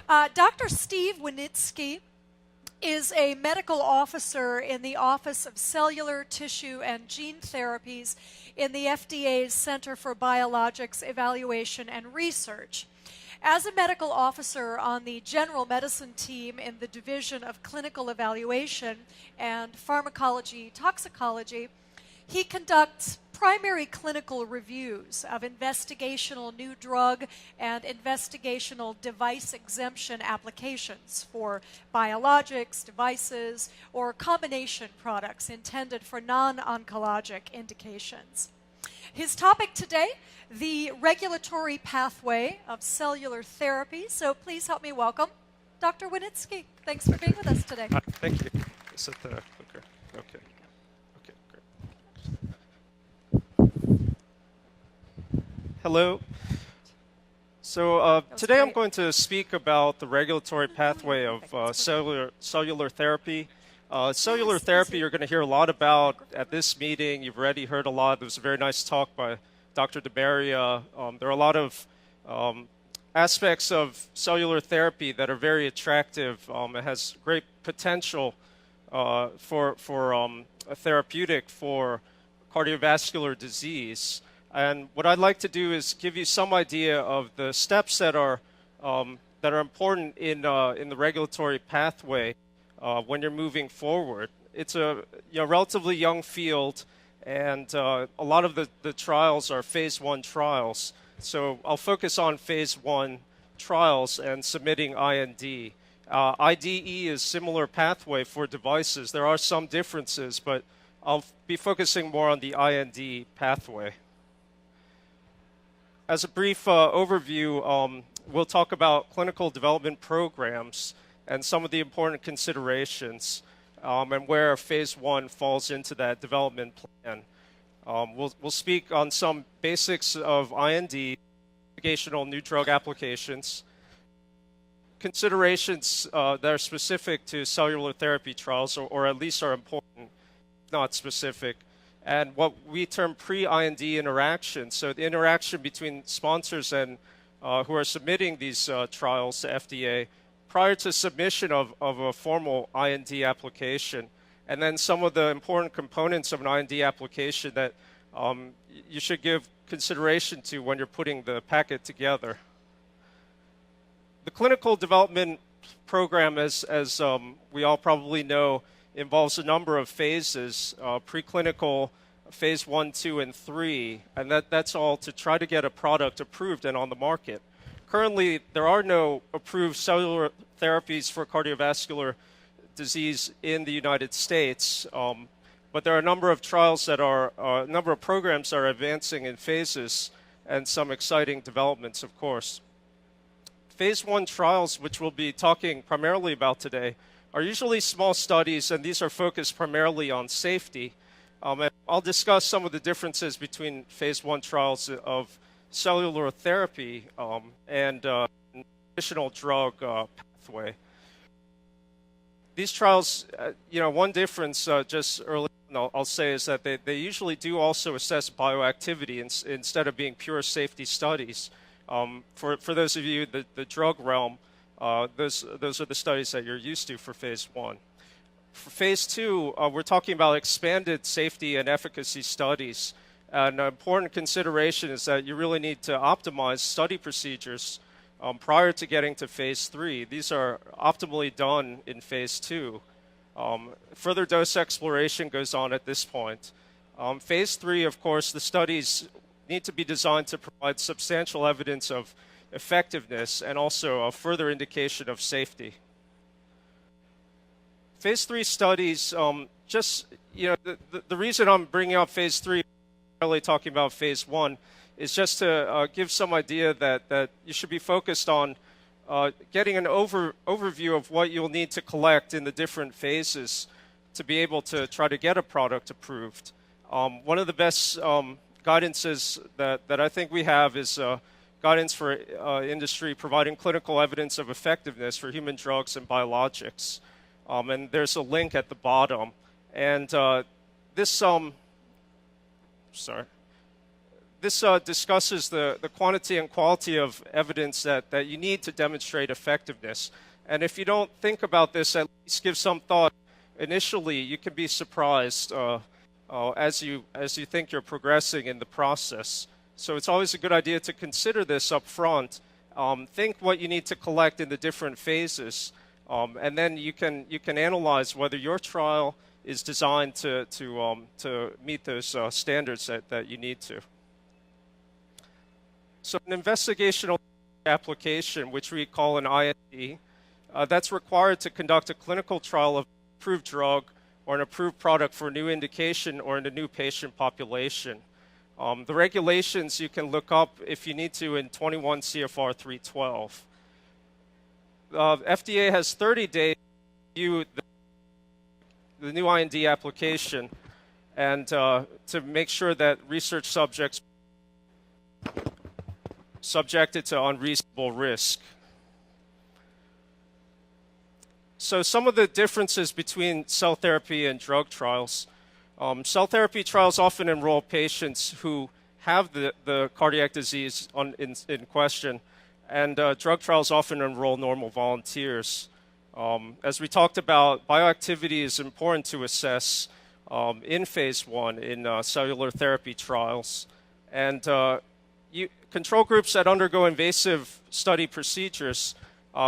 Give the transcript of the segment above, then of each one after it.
Dr. Steve Winitsky is a medical officer in the Office of Cellular, Tissue, and Gene Therapies in the FDA's Center for Biologics Evaluation and Research. As a medical officer on the general medicine team in the Division of Clinical Evaluation and Pharmacology Toxicology, he conducts primary clinical reviews of investigational new drug and investigational device exemption applications for biologics, devices, or combination products intended for non-oncologic indications. His topic today, the regulatory pathway of cellular therapy. So please help me welcome Dr. Winitsky. Thanks for being with us today. Thank you. Is it the clicker? Okay. Okay, great. Hello. So today I'm going to speak about the regulatory pathway of cellular therapy. Cellular therapy you're going to hear a lot about at this meeting. You've already heard a lot. There was a very nice talk by Dr. DeBaria. There are a lot of aspects of cellular therapy that are very attractive. It has great potential for a therapeutic for cardiovascular disease. And what I'd like to do is give you some idea of the steps that are important in the regulatory pathway when you're moving forward. It's a relatively young field, and a lot of the trials are phase 1 trials. So I'll focus on phase 1 trials and submitting IND. IDE is similar pathway for devices. There are some differences, but I'll be focusing more on the IND pathway. As a brief overview, we'll talk about clinical development programs and some of the important considerations and where phase 1 falls into that development plan. We'll speak on some basics of IND, investigational new drug applications, considerations that are specific to cellular therapy trials, or at least are important, not specific, and what we term pre-IND interaction. So the interaction between sponsors and who are submitting these trials to FDA prior to submission of a formal IND application, and then some of the important components of an IND application that you should give consideration to when you're putting the packet together. The clinical development program, as we all probably know, involves a number of phases, preclinical, phase 1, 2, and 3, and that's all to try to get a product approved and on the market. Currently, there are no approved cellular therapies for cardiovascular disease in the United States, but there are a number of trials that are, a number of programs that are advancing in phases, and some exciting developments, of course. Phase 1 trials, which we'll be talking primarily about today, are usually small studies, and these are focused primarily on safety. And I'll discuss some of the differences between phase 1 trials of cellular therapy and additional drug pathway. These trials, one difference just early on I'll say is that they usually do also assess bioactivity instead of being pure safety studies. For those of you in the drug realm, those are the studies that you're used to for phase 1. For phase 2, we're talking about expanded safety and efficacy studies. An important consideration is that you really need to optimize study procedures prior to getting to phase 3. These are optimally done in phase 2. Further dose exploration goes on at this point. Phase 3, of course, the studies need to be designed to provide substantial evidence of effectiveness and also a further indication of safety. Phase 3 studies, the reason I'm bringing up phase 3, really talking about phase 1, is just to give some idea that you should be focused on getting an overview of what you'll need to collect in the different phases to be able to try to get a product approved. One of the best guidances that I think we have is guidance for industry providing clinical evidence of effectiveness for human drugs and biologics. And there's a link at the bottom. And this this discusses the quantity and quality of evidence that you need to demonstrate effectiveness. And if you don't think about this, at least give some thought initially, you can be surprised as you think you're progressing in the process. So it's always a good idea to consider this up front. Think what you need to collect in the different phases, and then you can analyze whether your trial is designed to meet those standards that you need to. So an investigational application, which we call an IND, that's required to conduct a clinical trial of an approved drug or an approved product for a new indication or in a new patient population. The regulations you can look up if you need to in 21 CFR 312. FDA has 30 days to review the new IND application and to make sure that research subjects subjected to unreasonable risk. So some of the differences between cell therapy and drug trials. Cell therapy trials often enroll patients who have the cardiac disease in question, and drug trials often enroll normal volunteers. As we talked about, bioactivity is important to assess in phase 1 in cellular therapy trials. And control groups that undergo invasive study procedures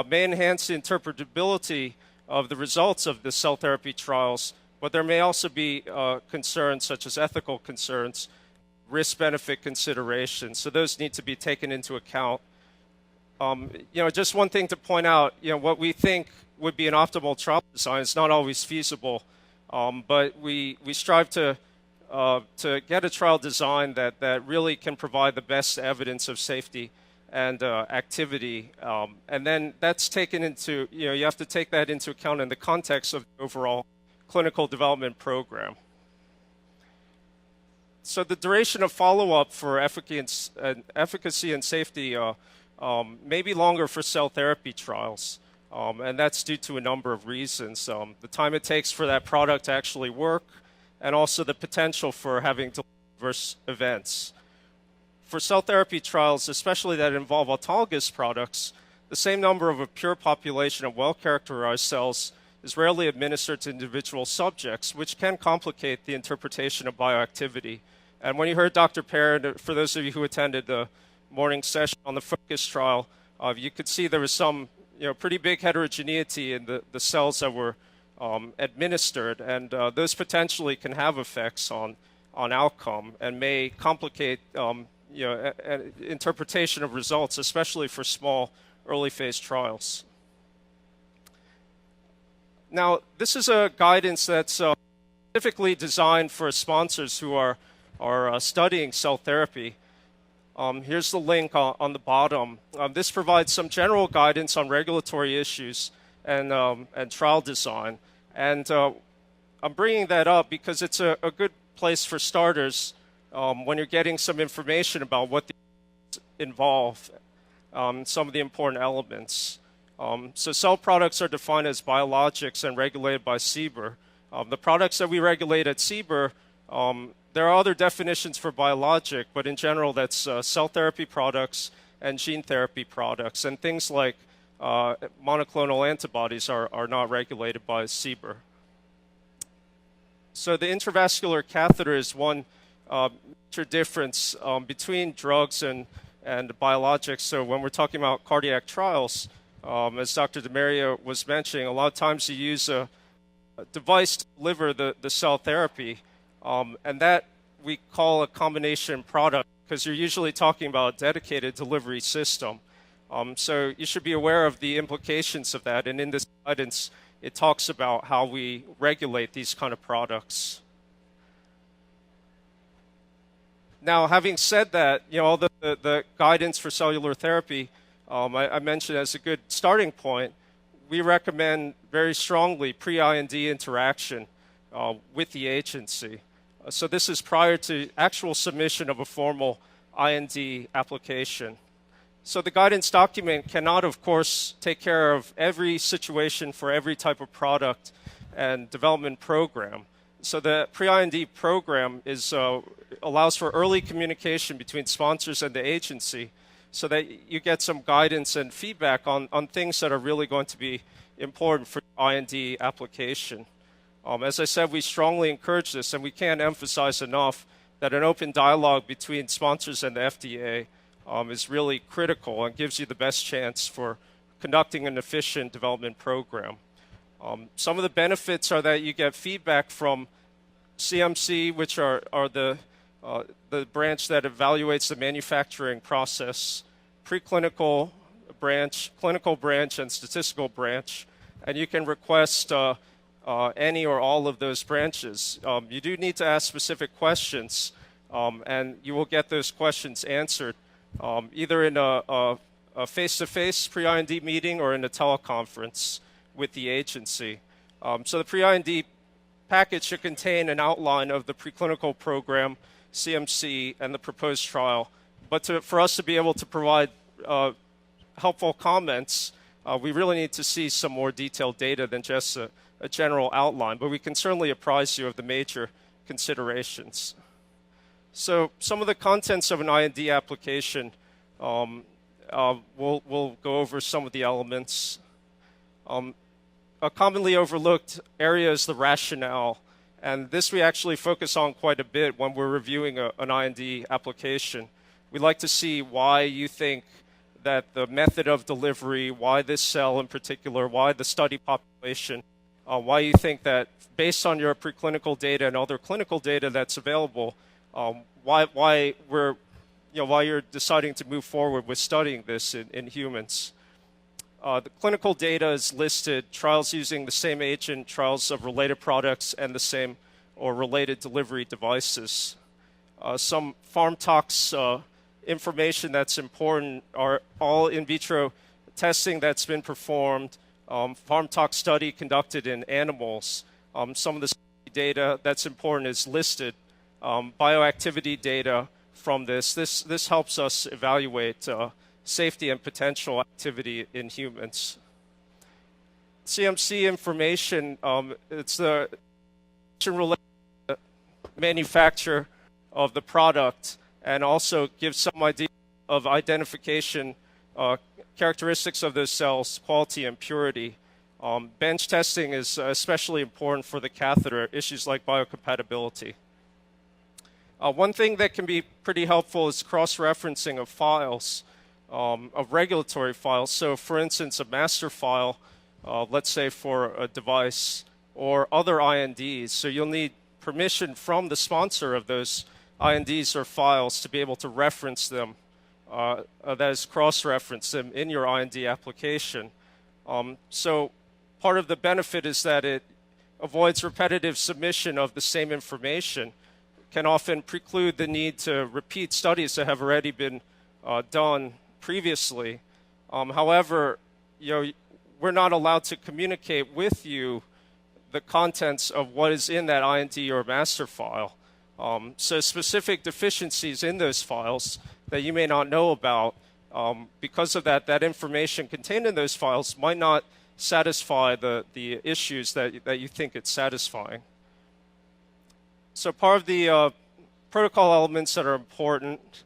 may enhance the interpretability of the results of the cell therapy trials, but there may also be concerns such as ethical concerns, risk-benefit considerations. So those need to be taken into account. Just one thing to point out, what we think would be an optimal trial design is not always feasible, but we strive to get a trial design that really can provide the best evidence of safety and activity. And then that's taken into, you have to take that into account in the context of the overall clinical development program. So the duration of follow-up for efficacy and safety may be longer for cell therapy trials. And that's due to a number of reasons. The time it takes for that product to actually work, and also the potential for having adverse events. For cell therapy trials, especially that involve autologous products, the same number of a pure population of well-characterized cells is rarely administered to individual subjects, which can complicate the interpretation of bioactivity. And when you heard Dr. Perrin, for those of you who attended the morning session on the FOCUS trial, you could see there was some pretty big heterogeneity in the cells that were administered, and those potentially can have effects on outcome and may complicate interpretation of results, especially for small early phase trials. Now, this is a guidance that's specifically designed for sponsors who are studying cell therapy. Here's the link on the bottom. This provides some general guidance on regulatory issues and trial design. And I'm bringing that up because it's a good place for starters when you're getting some information about what these involve, some of the important elements. So cell products are defined as biologics and regulated by CBER. The products that we regulate at CBER, there are other definitions for biologic, but in general that's cell therapy products and gene therapy products, and things like monoclonal antibodies are not regulated by CBER. So the intravascular catheter is one major difference between drugs and biologics. So when we're talking about cardiac trials, as Dr. DeMaria was mentioning, a lot of times you use a device to deliver the cell therapy, and that we call a combination product because you're usually talking about a dedicated delivery system. So you should be aware of the implications of that, and in this guidance, it talks about how we regulate these kind of products. Now, having said that, all the guidance for cellular therapy, I mentioned as a good starting point, we recommend very strongly pre-IND interaction with the agency. So this is prior to actual submission of a formal IND application. So the guidance document cannot, of course, take care of every situation for every type of product and development program. So the pre-IND program allows for early communication between sponsors and the agency so that you get some guidance and feedback on things that are really going to be important for IND application. As I said, we strongly encourage this, and we can't emphasize enough that an open dialogue between sponsors and the FDA is really critical and gives you the best chance for conducting an efficient development program. Some of the benefits are that you get feedback from CMC, which are the branch that evaluates the manufacturing process, preclinical branch, clinical branch, and statistical branch, and you can request any or all of those branches. You do need to ask specific questions, and you will get those questions answered either in a face-to-face pre-IND meeting or in a teleconference with the agency. So the pre-IND package should contain an outline of the preclinical program, CMC, and the proposed trial. But for us to be able to provide helpful comments, we really need to see some more detailed data than just a general outline. But we can certainly apprise you of the major considerations. So some of the contents of an IND application, we'll go over some of the elements. A commonly overlooked area is the rationale, and this we actually focus on quite a bit when we're reviewing an IND application. We'd like to see why you think that the method of delivery, why this cell in particular, why the study population, why you think that based on your preclinical data and other clinical data that's available, why you're deciding to move forward with studying this in humans. The clinical data is listed, trials using the same agent, trials of related products, and the same or related delivery devices. Some farm tox information that's important are all in vitro testing that's been performed, farm tox study conducted in animals. Some of the data that's important is listed, bioactivity data from this. This helps us evaluate safety and potential activity in humans. CMC information, it's the related manufacture of the product and also gives some idea of identification characteristics of those cells, quality and purity. Bench testing is especially important for the catheter, issues like biocompatibility. One thing that can be pretty helpful is cross-referencing of files, of regulatory files. So for instance, a master file, let's say for a device, or other INDs. So you'll need permission from the sponsor of those INDs or files to be able to reference them, that is cross-reference them in your IND application. So part of the benefit is that it avoids repetitive submission of the same information, can often preclude the need to repeat studies that have already been done previously. However, we're not allowed to communicate with you the contents of what is in that IND or master file. So specific deficiencies in those files that you may not know about, because of that information contained in those files might not satisfy the issues that you think it's satisfying. So part of the protocol elements that are important,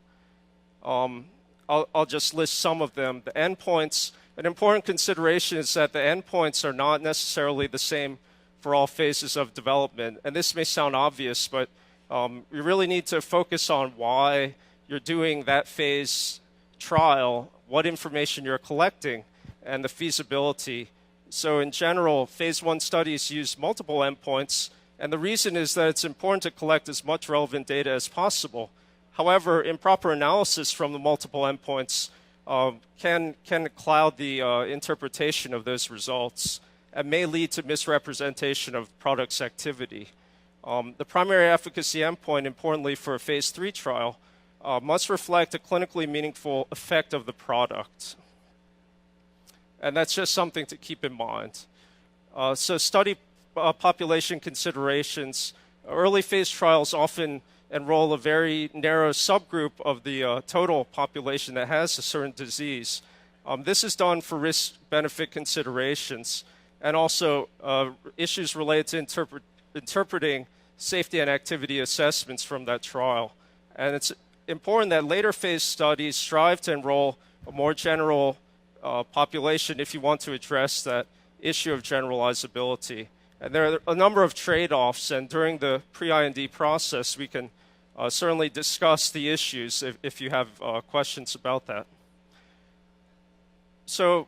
I'll just list some of them. The endpoints, an important consideration is that the endpoints are not necessarily the same for all phases of development. And this may sound obvious, but you really need to focus on why you're doing that phase trial, what information you're collecting, and the feasibility. So in general, phase 1 studies use multiple endpoints, and the reason is that it's important to collect as much relevant data as possible. However, improper analysis from the multiple endpoints can cloud the interpretation of those results and may lead to misrepresentation of product's activity. The primary efficacy endpoint, importantly for a phase 3 trial, must reflect a clinically meaningful effect of the product. And that's just something to keep in mind. So study population considerations. Early phase trials often enroll a very narrow subgroup of the total population that has a certain disease. This is done for risk-benefit considerations and also issues related to interpreting safety and activity assessments from that trial. And it's important that later phase studies strive to enroll a more general population if you want to address that issue of generalizability. And there are a number of trade-offs, and during the pre-IND process, we can certainly discuss the issues if you have questions about that. So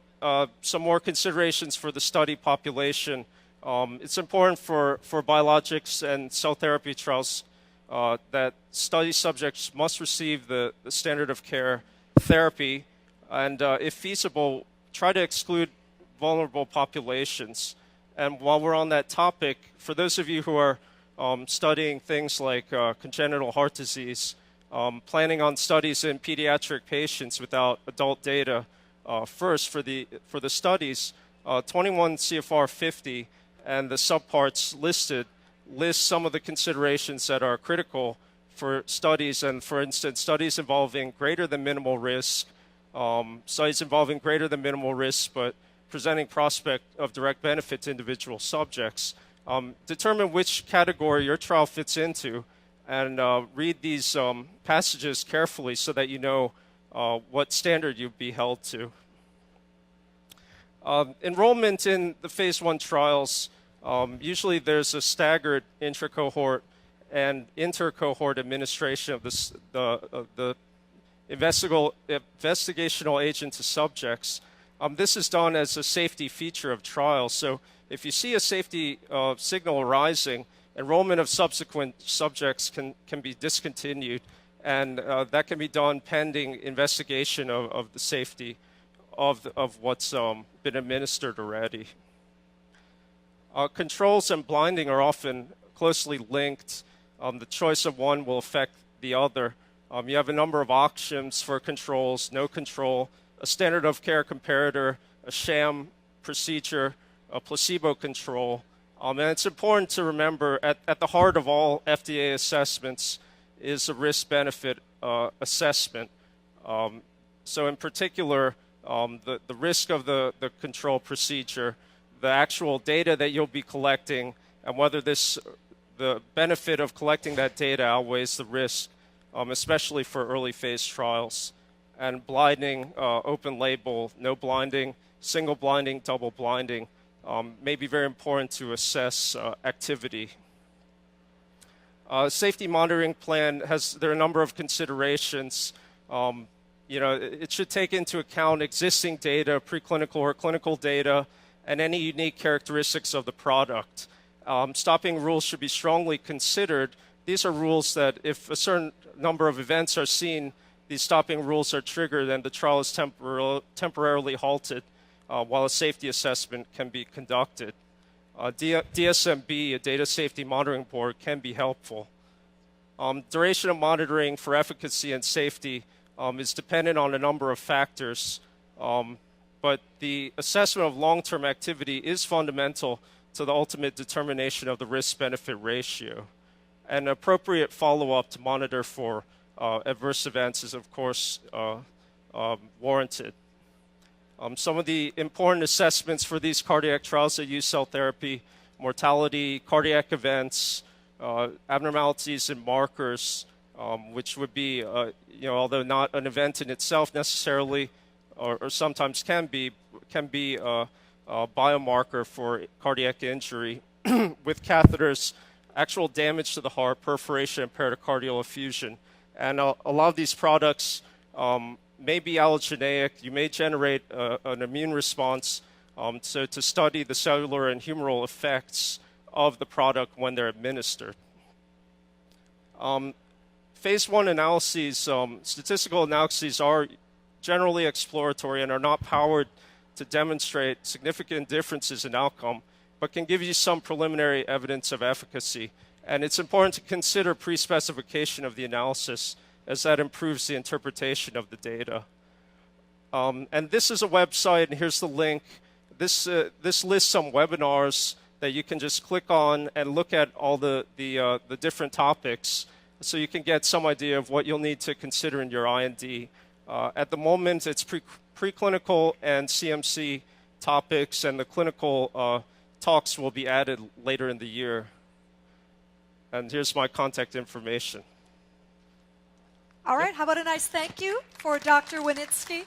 some more considerations for the study population. It's important for biologics and cell therapy trials that study subjects must receive the standard of care therapy, and if feasible, try to exclude vulnerable populations. And while we're on that topic, for those of you who are studying things like congenital heart disease, planning on studies in pediatric patients without adult data, first for the studies, 21 CFR 50 and the subparts listed list some of the considerations that are critical for studies. And for instance, studies involving greater than minimal risk, studies involving greater than minimal risk but presenting prospect of direct benefit to individual subjects. Determine which category your trial fits into, and read these passages carefully so that you know what standard you'd be held to. Enrollment in the phase 1 trials, usually there's a staggered intra-cohort and inter-cohort administration of the investigational agent to subjects. This is done as a safety feature of trials. So if you see a safety signal arising, enrollment of subsequent subjects can be discontinued, and that can be done pending investigation of the safety of what's been administered already. Controls and blinding are often closely linked. The choice of one will affect the other. You have a number of options for controls: no control, a standard of care comparator, a sham procedure, a placebo control. And it's important to remember at the heart of all FDA assessments is a risk-benefit assessment. So in particular, the risk of the control procedure, the actual data that you'll be collecting, and whether the benefit of collecting that data outweighs the risk, especially for early phase trials. And blinding, open label, no blinding, single blinding, double blinding may be very important to assess activity. Safety monitoring plan there are a number of considerations. It should take into account existing data, preclinical or clinical data, and any unique characteristics of the product. Stopping rules should be strongly considered. These are rules that if a certain number of events are seen, these stopping rules are triggered and the trial is temporarily halted while a safety assessment can be conducted. DSMB, a data safety monitoring board, can be helpful. Duration of monitoring for efficacy and safety is dependent on a number of factors, but the assessment of long-term activity is fundamental to the ultimate determination of the risk-benefit ratio. And appropriate follow-up to monitor for adverse events is, of course, warranted. Some of the important assessments for these cardiac trials that use cell therapy: mortality, cardiac events, abnormalities in markers, which would be, although not an event in itself necessarily, or sometimes can be a biomarker for cardiac injury with catheters, actual damage to the heart, perforation, and pericardial effusion. And a lot of these products may be allogeneic. You may generate an immune response, so to study the cellular and humoral effects of the product when they're administered. Phase 1 analyses, statistical analyses are generally exploratory and are not powered to demonstrate significant differences in outcome, but can give you some preliminary evidence of efficacy. And it's important to consider pre-specification of the analysis, as that improves the interpretation of the data. And this is a website, and here's the link. This lists some webinars that you can just click on and look at all the different topics, so you can get some idea of what you'll need to consider in your IND. At the moment, it's preclinical and CMC topics, and the clinical talks will be added later in the year. And here's my contact information. All right, how about a nice thank you for Dr. Winitsky?